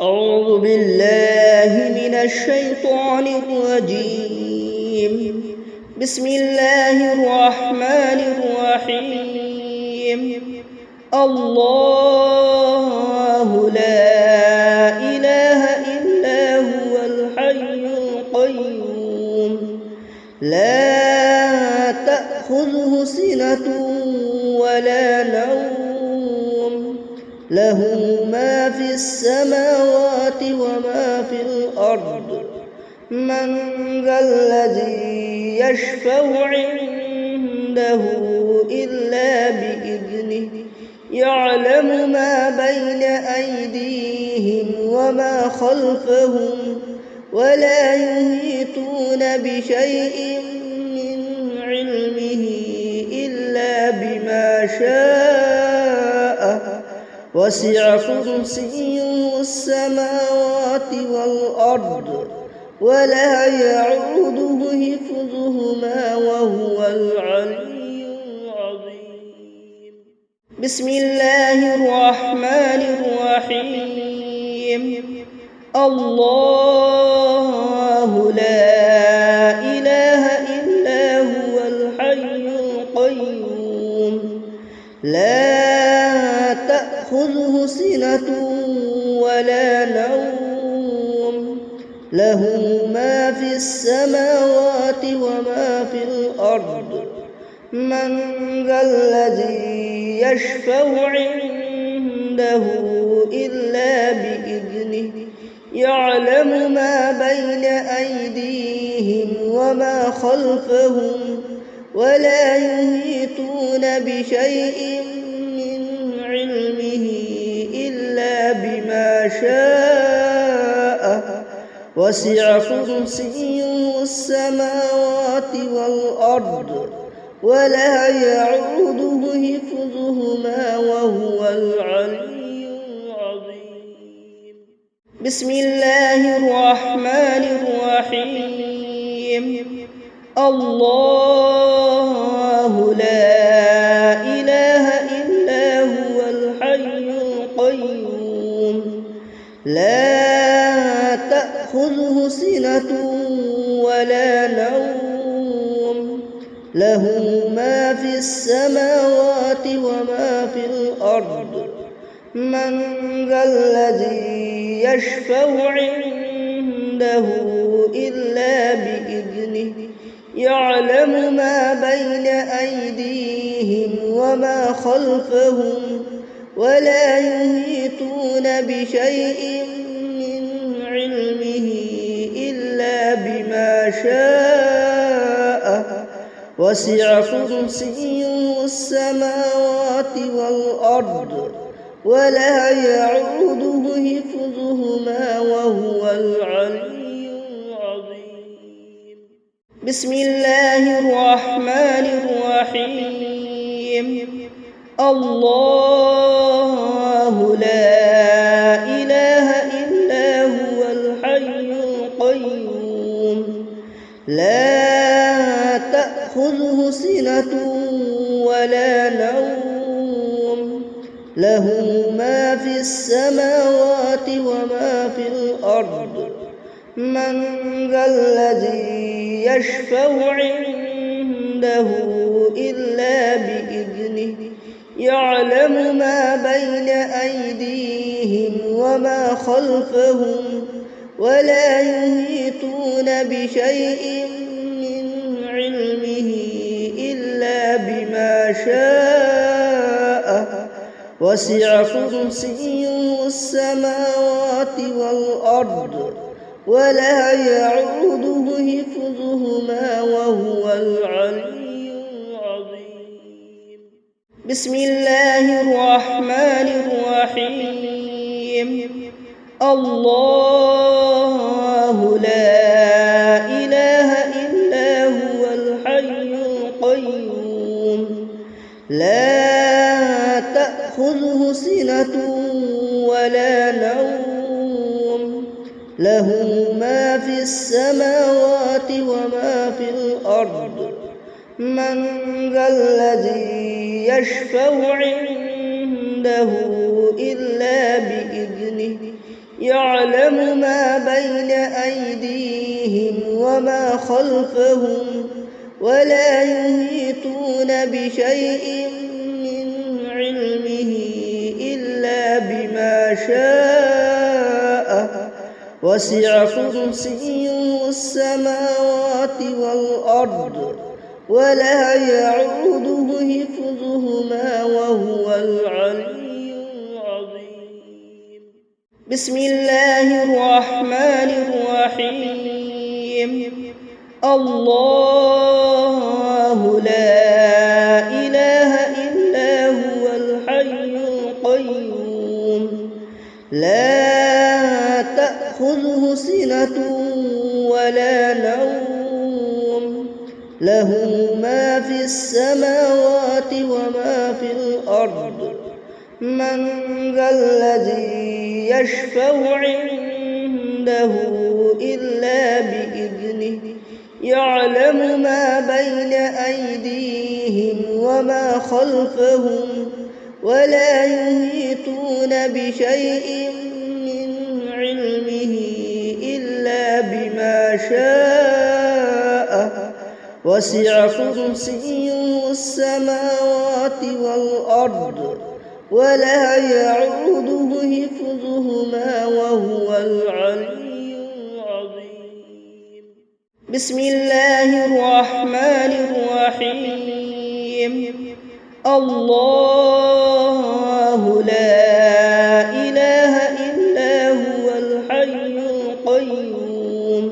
أعوذ بالله من الشيطان الرجيم. بسم الله الرحمن الرحيم. الله لا إله إلا هو الحي القيوم لا تأخذه سنة ولا نوم له ما في السماوات وما في الأرض من ذا الذي يشفع عنده إلا بإذنه يعلم ما بين أيديهم وما خلفهم ولا يحيطون بشيء من علمه إلا بما شاء وسع كرسيه السماوات والأرض ولا يعوده حفظهما وهو العلي العظيم. بسم الله الرحمن الرحيم. الله لا إله إلا هو الحي القيوم لا تأخذه سنة ولا نوم له ما في السماوات وما في الأرض من ذا الذي يشفع عنده إلا بإذنه يعلم ما بين أيديهم وما خلفهم ولا يحيطون بشيء من علمه إلا بما شاء وسع كرسيه السماوات والأرض ولا يعوده حفظهما وهو العلي العظيم. بسم الله الرحمن الرحيم. الله لا إله إلا هو الحي القيوم لا تأخذه سنة ولا نوم له ما في السماوات وما في الأرض من ذا الذي يشفع عنده إلا بإذنه يعلم ما بين أيديهم وما خلفهم ولا يحيطون بشيء من علمه إلا بما شاء وسع كرسيه السماوات والأرض ولا يعوده حفظهما وهو العلي العظيم. بسم الله الرحمن الرحيم. الله لا إله إلا هو الحي القيوم لا تأخذه سنة ولا نوم له ما في السماوات وما في الأرض من ذا الذي يشفع عنده إلا بإذنه يعلم ما بين أيديهم وما خلفهم ولا يحيطون بشيء من علمه إلا بما شاء وسع كرسيه السماوات والأرض ولا يعوده حفظهما وهو العلي العظيم. بسم الله الرحمن الرحيم. الله لا إله إلا هو الحي القيوم لا تأخذه سنة ولا نوم له ما في السماوات وما في الأرض من ذا الذي يشفع عنده إلا بإذنه يعلم يعلم ما بين أيديهم وما خلفهم ولا يحيطون بشيء من علمه إلا بما شاء وسع كرسيه السماوات والأرض ولا يعوده حفظهما وهو العلي العظيم. بسم الله الرحمن الرحيم. الله لا إله إلا هو الحي القيوم لا تأخذه سنة ولا نوم له ما في السماوات وما في الأرض من ذا الذي يشفع عنده إلا بإذنه يعلم ما بين أيديهم وما خلفهم ولا يحيطون بشيء من علمه إلا بما شاء وسع كرسيه السماوات والأرض ولا يعوده حفظهما وهو العلي العظيم. بسم الله الرحمن الرحيم. الله لا إله إلا هو الحي القيوم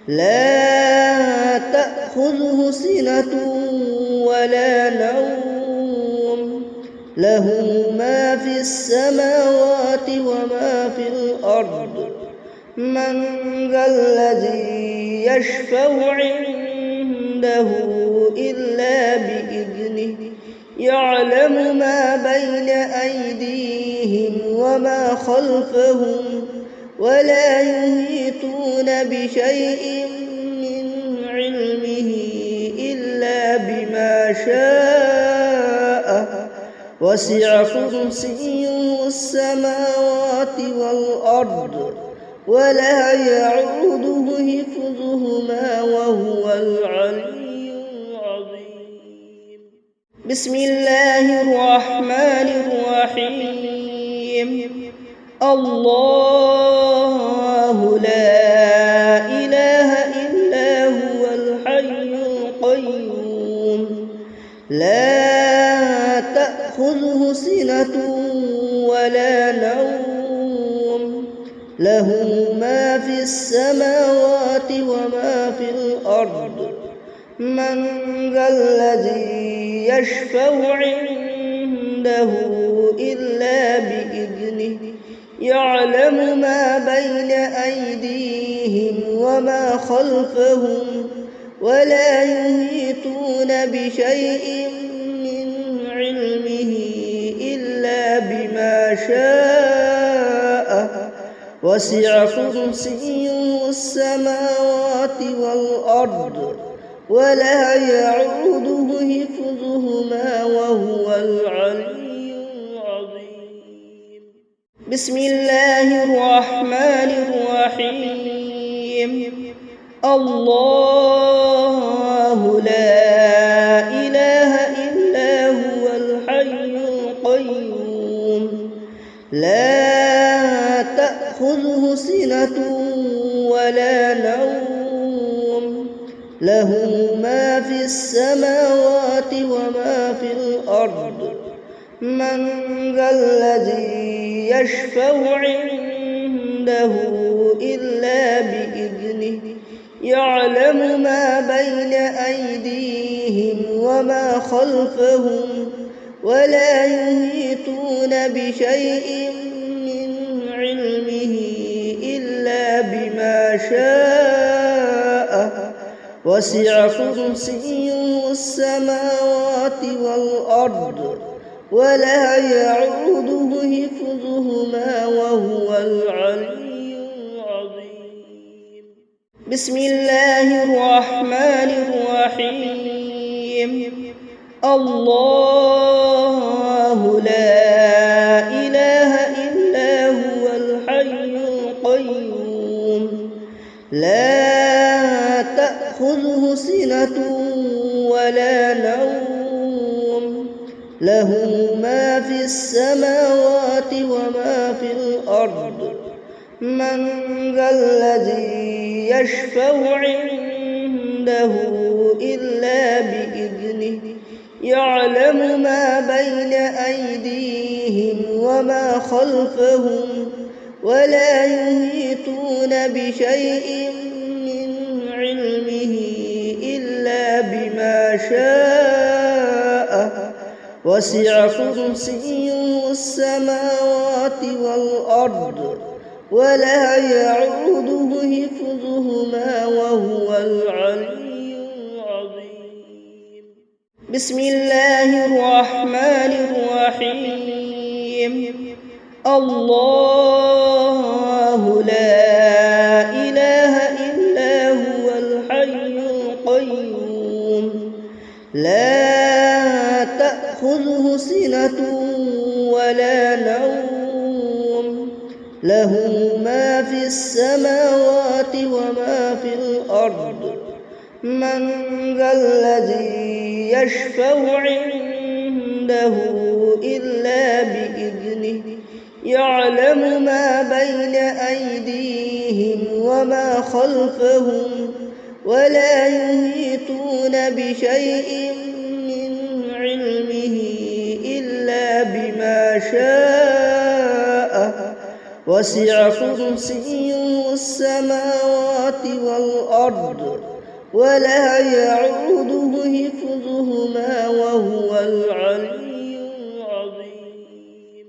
لا تأخذه سنة ولا نوم له ما في السماوات وما في الأرض من ذا الذي يشفع عنده إلا بإذنه يعلم ما بين أيديهم وما خلفهم ولا يحيطون بشيء من علمه إلا بما شاء وسع كرسيه السماوات والأرض ولا يعوده حفظهما وهو العلي العظيم. بسم الله الرحمن الرحيم. الله لا إله إلا هو الحي القيوم لا تأخذه سنة ولا نوم له ما في السماوات وما في الأرض من ذا الذي يشفع عنده إلا بإذنه يعلم ما بين أيديهم وما خلفهم ولا يحيطون بشيء من علمه إلا بما شاء وسع كرسيه السماوات والأرض ولا يعوده حفظهما وهو العلي العظيم. بسم الله الرحمن الرحيم. الله لا إله إلا هو الحي القيوم لا تأخذه سنة ولا نوم له ما في السماوات وما في الأرض من ذا الذي يشفع عنده إلا بإذنه يعلم ما بين أيديهم وما خلفهم ولا يحيطون بشيء من علمه إلا بما شاء وسع كرسيه السماوات والأرض ولا يعوده حفظهما وهو العلي العظيم. بسم الله الرحمن الرحيم. الله لا إله إلا هو الحي القيوم لا تأخذه سنة ولا نوم له ما في السماوات وما في الأرض من ذا الذي يشفع عنده إلا بإذنه يعلم ما بين أيديهم وما خلفهم ولا يحيطون بشيء من علمه إلا بما شاء وسع كرسيه السماوات والأرض ولا يعوده حفظهما وهو العلي العظيم. بسم الله الرحمن الرحيم. الله لا إله إلا هو الحي القيوم لا تأخذه سنة ولا نوم له ما في السماوات وما في الأرض من ذا الذي يشفع عنده إلا بإذنه يعلم ما بين أيديهم وما خلفهم ولا يحيطون بشيء من علمه إلا بما شاء وسع كرسيه السماوات والأرض ولا يعوده حفظهما وهو العلي العظيم.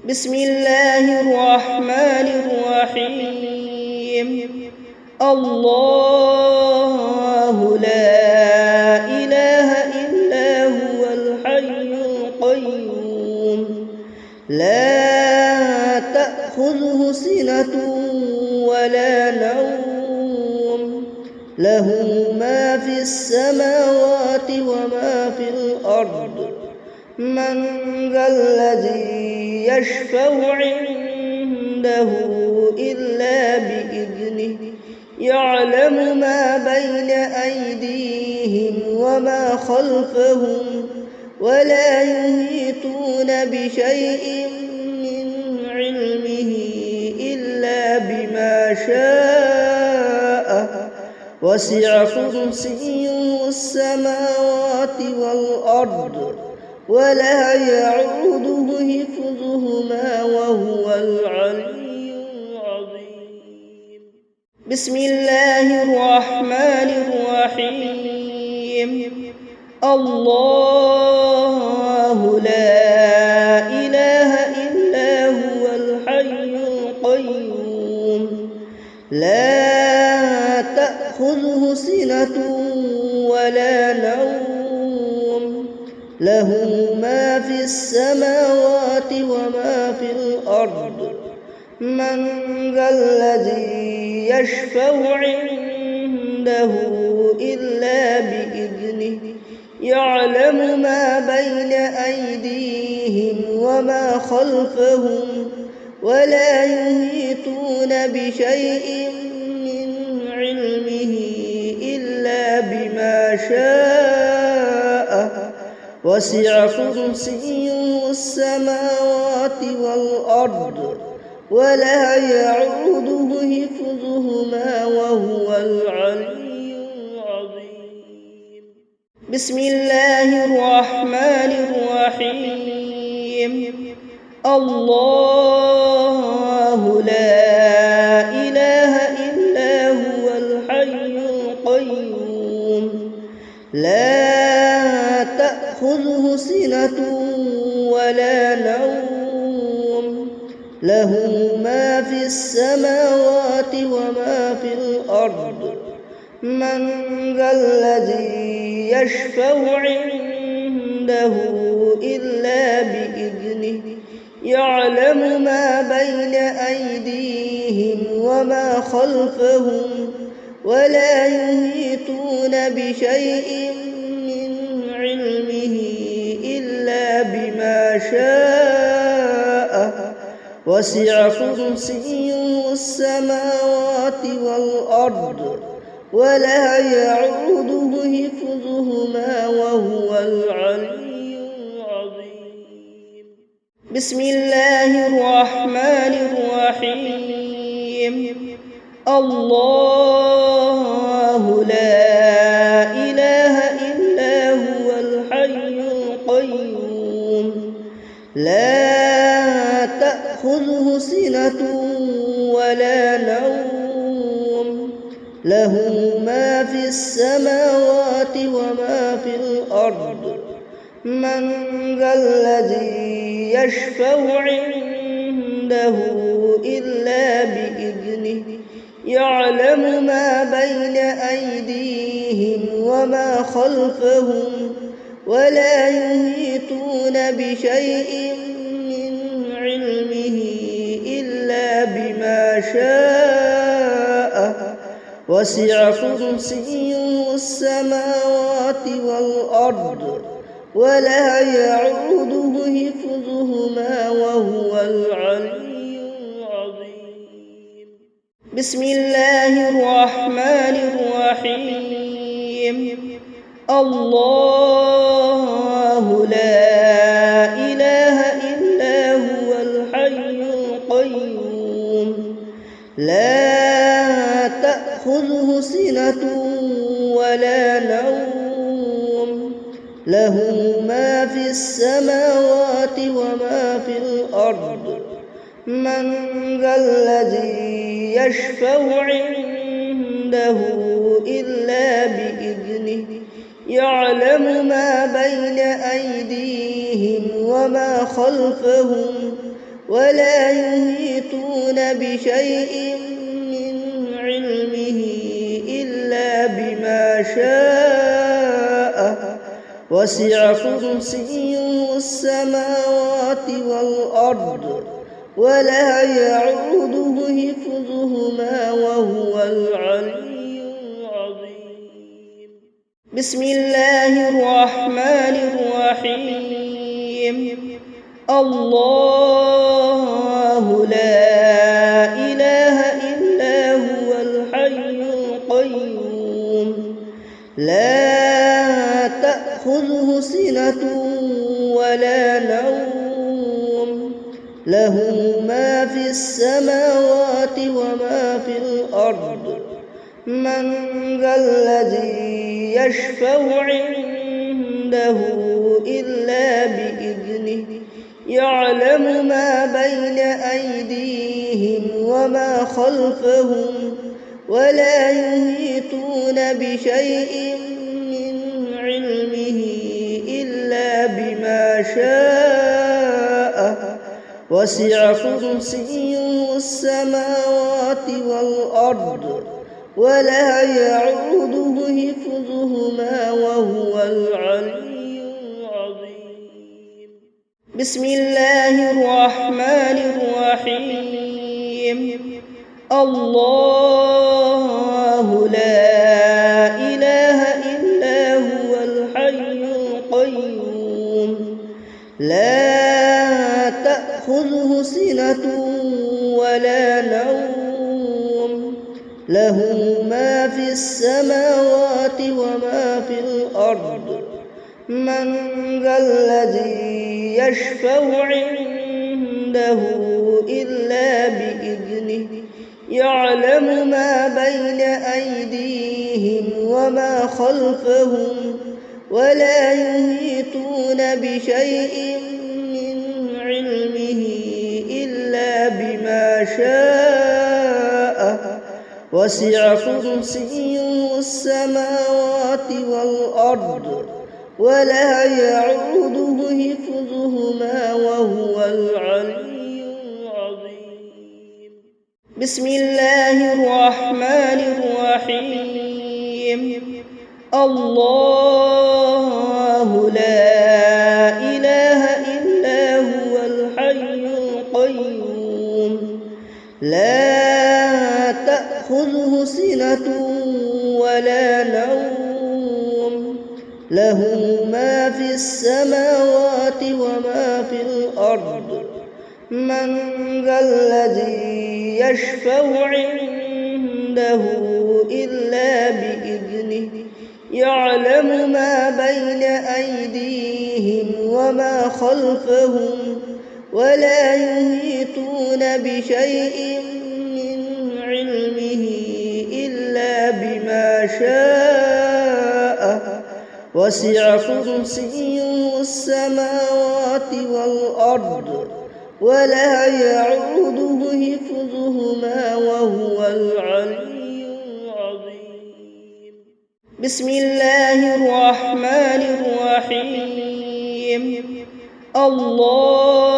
بسم الله الرحمن الرحيم. الله لا إله إلا هو الحي القيوم لا تأخذه سنة ولا نوم له ما في السماوات وما في الأرض من ذا الذي يشفع عنده إلا بإذنه يعلم ما بين أيديهم وما خلفهم ولا يحيطون بشيء من علمه إلا بما شاء وسع كرسيه السماوات والأرض ولا يعوده حفظهما وهو العلي العظيم. بسم الله الرحمن الرحيم. الله لا إله إلا هو الحي القيوم لا تأخذه سنة ولا نوم له ما في السماوات وما في الأرض من ذا الذي يشفع عنده إلا بإذنه يعلم ما بين أيديهم وما خلفهم ولا يحيطون بشيء من علمه إلا بما شاء وسع كرسيه السماوات والأرض ولا يعوده حفظهما وهو العلي العظيم. بسم الله الرحمن الرحيم. الله لا إله إلا هو الحي القيوم لا تأخذه سنة ولا نوم له ما في السماوات وما في الأرض من ذا الذي يشفع عنده إلا بإذنه يعلم ما بين أيديهم وما خلفهم ولا يحيطون بشيء من علمه إلا بما شاء وسع كرسيه السماوات والأرض ولا يعوده حفظهما وهو العلي العظيم. بسم الله الرحمن الرحيم. الله لا إله إلا هو الحي القيوم لا تأخذه سنة ولا نوم له ما في السماوات وما في الأرض. من ذا الذي يشفع عنده إلا بإذنه يعلم ما بين أيديهم وما خلفهم ولا يحيطون بشيء من علمه إلا بما شاء وسع كرسيه السماوات والأرض ولا يعوده حفظهما وهو العلي العظيم. بسم الله الرحمن الرحيم. الله لا إله إلا هو الحي القيوم لا تأخذه سنة ولا نوم له ما في السماوات وما في الأرض. من ذا الذي يشفع عنده إلا بإذنه يعلم ما بين أيديهم وما خلفهم ولا يحيطون بشيء من علمه إلا بما شاء وسع كرسيه السماوات والأرض ولا يعوده حفظهما وهو العلي العظيم. بسم الله الرحمن الرحيم. الله لا إله إلا هو الحي القيوم لا تأخذه سنة ولا نوم له ما في السماوات وما في الأرض. من ذا الذي يشفع عنده إلا بإذنه يعلم ما بين أيديهم وما خلفهم ولا يحيطون بشيء من علمه إلا بما شاء وسع كرسيه السماوات والأرض ولا يعوده حفظهما وهو العلي العظيم. بسم الله الرحمن الرحيم. الله لا إله إلا هو الحي القيوم لا تأخذه سنة ولا نوم له ما في السماوات وما في الأرض. من ذا الذي يشفع عنده إلا بإذنه يعلم ما بين أيديهم وما خلفهم ولا يحيطون بشيء من علمه إلا بما شاء وسع كرسيه السماوات والأرض ولا يعوده حفظهما وهو العلي العظيم. بسم الله الرحمن الرحيم. الله لا إله إلا هو الحي القيوم لا تأخذه سنة ولا نوم له ما في السماوات وما في الأرض. من ذا الذي يشفع عنده إلا بإذنه يعلم ما بين أيديهم وما خلفهم ولا يحيطون بشيء من علمه إلا بما شاء وسع كرسيه السماوات والأرض ولا يعوده حفظهما وهو العلي العظيم. بسم الله الرحمن الرحيم. الله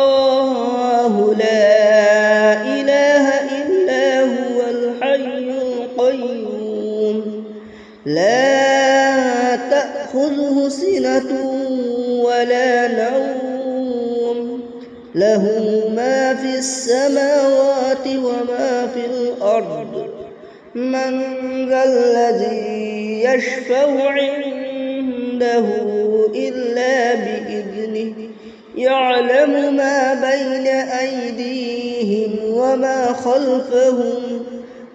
لا إله إلا هو الحي القيوم لا تأخذه سنة ولا نوم له ما في السماوات وما في الأرض. من ذا الذي يشفع عنده إلا بإذنه يعلم ما بين أيديهم وما خلفهم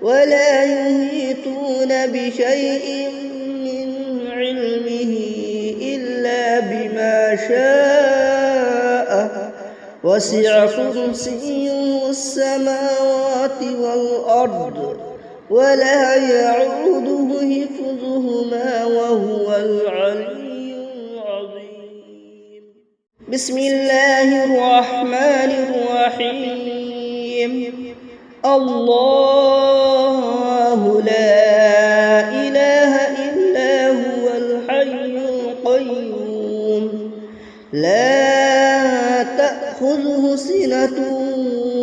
ولا يحيطون بشيء من علمه إلا بما شاء وسع كرسيه السماوات والأرض ولا يعوده حفظهما وهو العلي العظيم. بسم الله الرحمن الرحيم. الله لا إله إلا هو الحي القيوم لا تأخذه سنة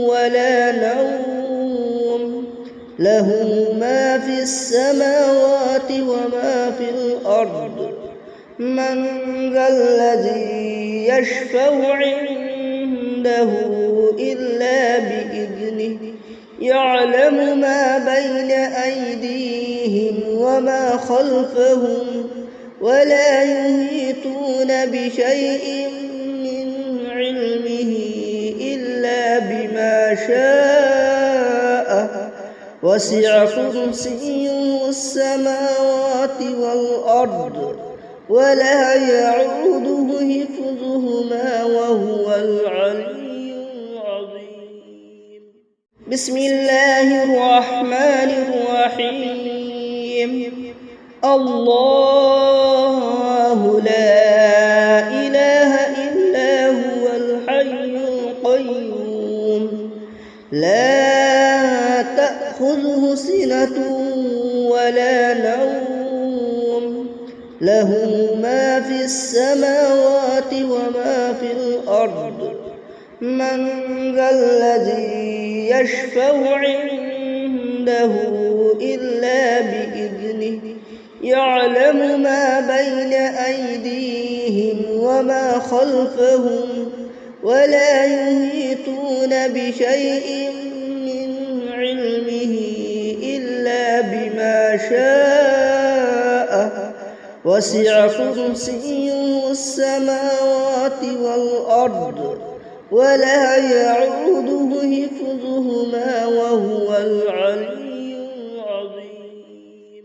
ولا نوم له ما في السماوات وما في الأرض. من ذا الذي يشفع عنده إلا بإذنه يعلم ما بين أيديهم وما خلفهم ولا يحيطون بشيء من علمه إلا بما شاء وسع كرسيه السماوات والأرض ولا يعوده حفظهما وهو العلي العظيم. بسم الله الرحمن الرحيم. الله لا إله إلا هو الحي القيوم لا تأخذه سنة ولا نوم له ما في السماوات وما في الأرض. من ذا الذي يشفع عنده إلا بإذنه يعلم ما بين أيديهم وما خلفهم ولا يحيطون بشيء من علمه إلا بما شاء وسع كرسيه السماوات والأرض ولا يعوده حفظهما وهو العلي العظيم.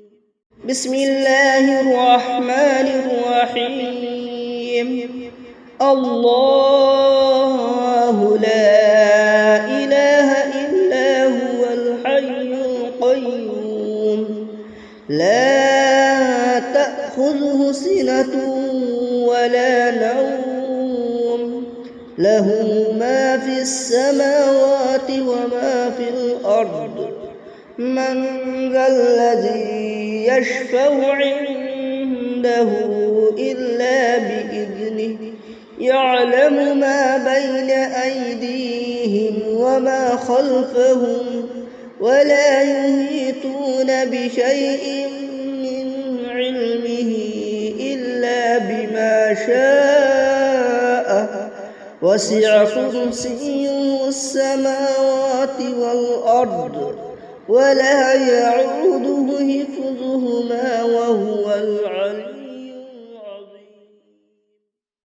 بسم الله الرحمن الرحيم. الله لا إله إلا هو الحي القيوم لا تأخذه سنة ولا نوم له ما في السماوات وما في الأرض. من ذا الذي يشفع عنده إلا بإذنه يعلم ما بين أيديهم وما خلفهم ولا يحيطون بشيء من علمه إلا بما شاء وسع كرسيه السماوات والأرض ولا يعوده حفظهما وهو العلي